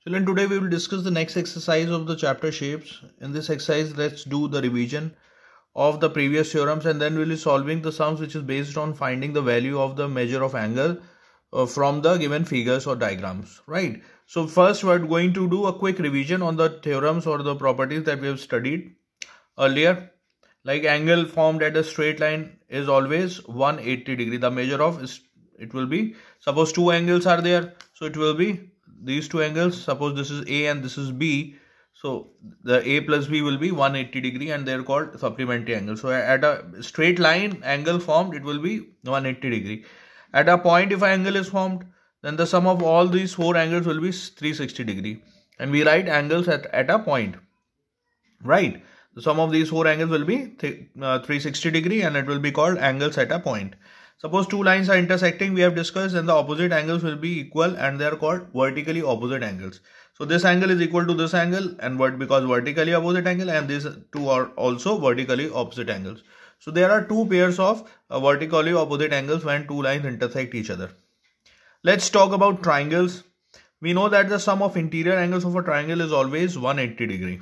Children, today we will discuss the next exercise of the chapter shapes. In this exercise, let's do the revision of the previous theorems, and then we'll be solving the sums which is based on finding the value of the measure of angle from the given figures or diagrams, right? So first we're going to do a quick revision on the theorems or the properties that we have studied earlier. Like angle formed at a straight line is always 180 degree. The measure of it will be, suppose two angles are there, so it will be these two angles. Suppose this is A and this is B, so the A plus B will be 180 degree and they are called supplementary angles. So at a straight line angle formed, it will be 180 degree. At a point, if an angle is formed, then the sum of all these four angles will be 360 degree, and we write angles at a point, right? The sum of these four angles will be 360 degree and it will be called angles at a point. Suppose two lines are intersecting, we have discussed, and the opposite angles will be equal and they are called vertically opposite angles. So this angle is equal to this angle, and because vertically opposite angle, and these two are also vertically opposite angles. So there are two pairs of vertically opposite angles when two lines intersect each other. Let's talk about triangles. We know that the sum of interior angles of a triangle is always 180 degree.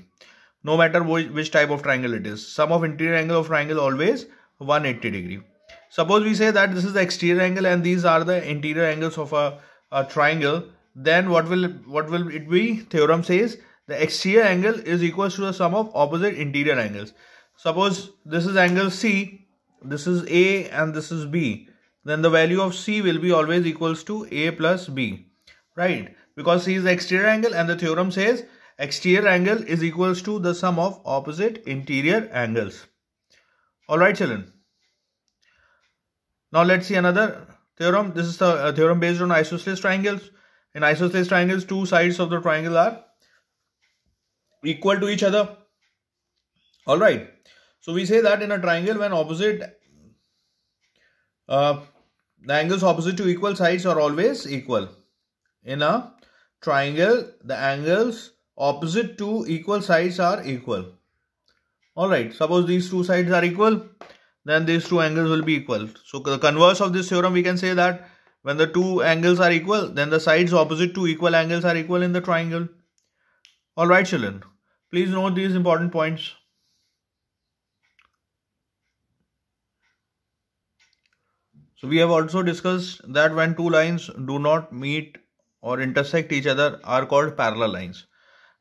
No matter which type of triangle it is, sum of interior angle of triangle always 180 degree. Suppose we say that this is the exterior angle and these are the interior angles of a triangle, then what will it be? Theorem says the exterior angle is equal to the sum of opposite interior angles. Suppose this is angle C, this is A and this is B, then the value of C will be always equals to A plus B, right? Because C is the exterior angle and the theorem says exterior angle is equals to the sum of opposite interior angles. Alright children. Now let's see another theorem. This is the theorem based on isosceles triangles. In isosceles triangles, two sides of the triangle are equal to each other. Alright. So we say that in a triangle, when the angles opposite to equal sides are always equal. In a triangle, the angles opposite to equal sides are equal. Alright, suppose these two sides are equal, then these two angles will be equal. So the converse of this theorem, we can say that when the two angles are equal, then the sides opposite to equal angles are equal in the triangle. Alright children, please note these important points. So we have also discussed that when two lines do not meet or intersect each other are called parallel lines.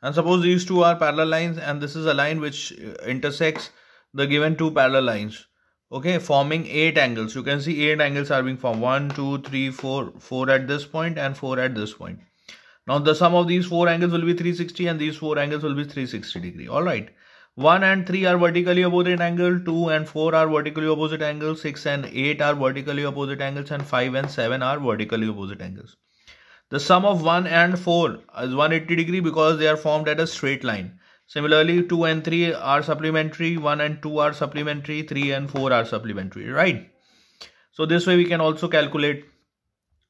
And suppose these two are parallel lines and this is a line which intersects the given two parallel lines, okay, forming 8 angles. You can see 8 angles are being formed, 1, 2, 3, 4, 4 at this point and 4 at this point. Now the sum of these 4 angles will be 360 and these 4 angles will be 360 degree. Alright, 1 and 3 are vertically opposite angle, 2 and 4 are vertically opposite angles, 6 and 8 are vertically opposite angles, and 5 and 7 are vertically opposite angles. The sum of 1 and 4 is 180 degree because they are formed at a straight line. Similarly, 2 and 3 are supplementary, 1 and 2 are supplementary, 3 and 4 are supplementary, right? So this way we can also calculate,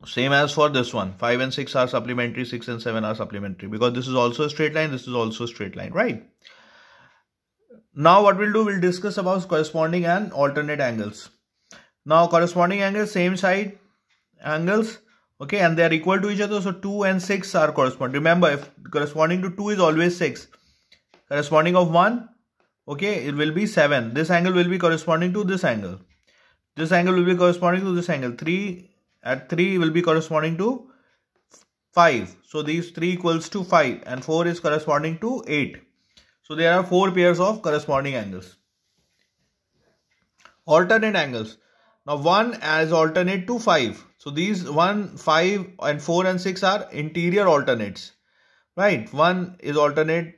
same as for this one, 5 and 6 are supplementary, 6 and 7 are supplementary, because this is also a straight line, this is also a straight line, right? Now what we'll do, we'll discuss about corresponding and alternate angles. Now corresponding angles, same side angles, okay, and they are equal to each other, so 2 and 6 are corresponding. Remember, if corresponding to 2 is always 6, corresponding of 1, okay, it will be 7. This angle will be corresponding to this angle. This angle will be corresponding to this angle. 3 at 3 will be corresponding to 5. So these 3 equals to 5 and 4 is corresponding to 8. So there are 4 pairs of corresponding angles. Alternate angles. Now 1 is alternate to 5. So these 1, 5 and 4 and 6 are interior alternates, right? 1 is alternate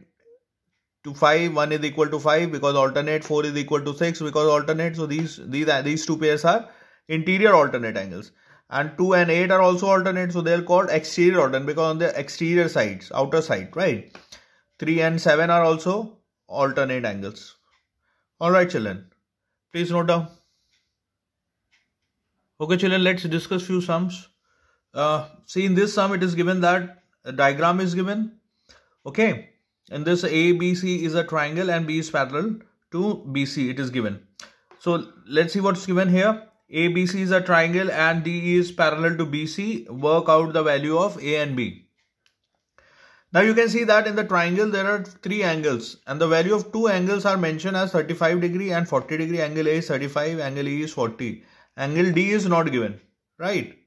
to 5, 1 is equal to 5 because alternate, 4 is equal to 6 because alternate. So these two pairs are interior alternate angles. And 2 and 8 are also alternate, so they are called exterior alternate because on the exterior sides, outer side, right? 3 and 7 are also alternate angles. Alright children, please note down. Okay children, let's discuss few sums. See, in this sum it is given that a diagram is given, okay, and this ABC is a triangle and B is parallel to BC, it is given. So let's see what's given here. ABC is a triangle and D is parallel to BC. Work out the value of A and B. Now you can see that in the triangle there are three angles and the value of two angles are mentioned as 35 degree and 40 degree. Angle A is 35, angle E is 40. Angle D is not given, right?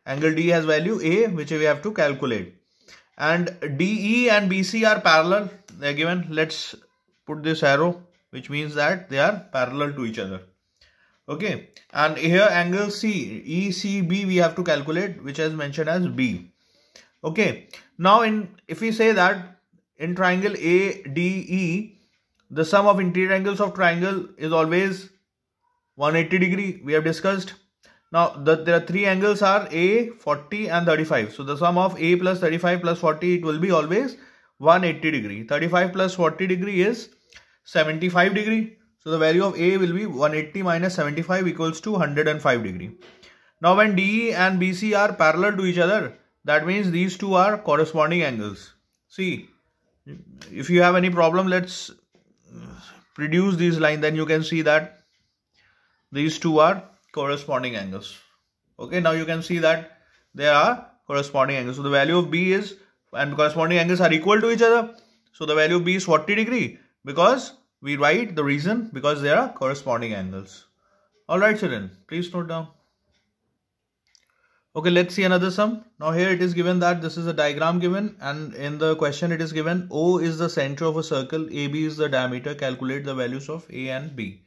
Angle D has value A, which we have to calculate. And DE and BC are parallel. They are given. Let's put this arrow, which means that they are parallel to each other. Okay. And here angle C, ECB we have to calculate, which is mentioned as B. Okay. Now if we say that in triangle ADE, the sum of interior angles of triangle is always 180 degree. We have discussed. Now there are three angles are A, 40 and 35. So the sum of A plus 35 plus 40, it will be always 180 degree. 35 plus 40 degree is 75 degree. So the value of A will be 180 minus 75 equals to 105 degree. Now when DE and BC are parallel to each other, that means these two are corresponding angles. See, if you have any problem, let's reduce these lines, then you can see that these two are corresponding angles. Okay, now you can see that they are corresponding angles. So the value of B is, and corresponding angles are equal to each other. So the value of B is 40 degree because we write the reason because they are corresponding angles. Alright children, please note down. Okay, let's see another sum. Now here it is given that this is a diagram given and in the question it is given O is the center of a circle, AB is the diameter, calculate the values of A and B.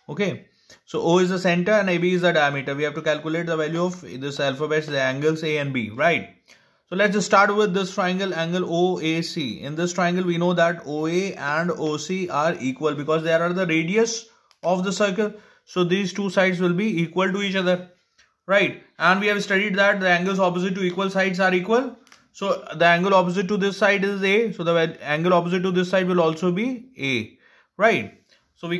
Okay, so O is the center and AB is the diameter. We have to calculate the value of this alphabet, the angles A and B, right? So let's just start with this triangle, angle OAC. In this triangle we know that OA and OC are equal because they are the radius of the circle. So these two sides will be equal to each other. Right, and we have studied that the angles opposite to equal sides are equal. So the angle opposite to this side is A. So the angle opposite to this side will also be A. Right. So we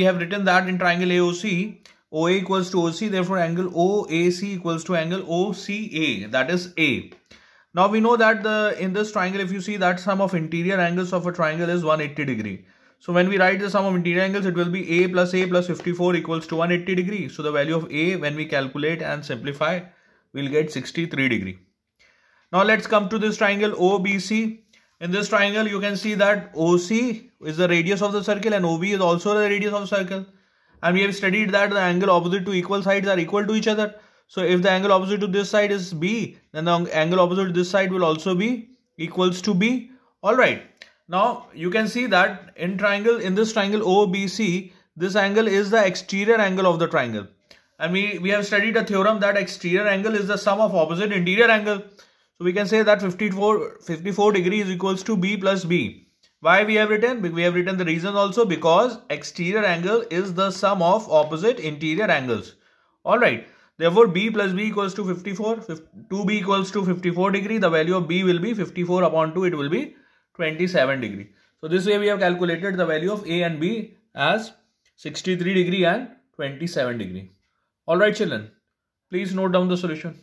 have written that in triangle AOC, OA equals to OC. Therefore, angle OAC equals to angle OCA. That is A. Now we know that in this triangle, if you see that sum of interior angles of a triangle is 180 degree. So when we write the sum of interior angles, it will be A plus 54 equals to 180 degree. So the value of A, when we calculate and simplify, we'll get 63 degree. Now let's come to this triangle OBC. In this triangle, you can see that OC is the radius of the circle and OB is also the radius of the circle. And we have studied that the angle opposite to equal sides are equal to each other. So if the angle opposite to this side is B, then the angle opposite to this side will also be equals to B. Alright. Now you can see that in this triangle OBC, this angle is the exterior angle of the triangle. And we have studied a theorem that exterior angle is the sum of opposite interior angle. So we can say that 54 degrees equals to B plus B. Why we have written? We have written the reason also because exterior angle is the sum of opposite interior angles. Alright. Therefore, B plus B equals to 54. 2B equals to 54 degree. The value of B will be 54 upon 2. It will be 27 degree. So this way we have calculated the value of A and B as 63 degree and 27 degree. Alright children, please note down the solution.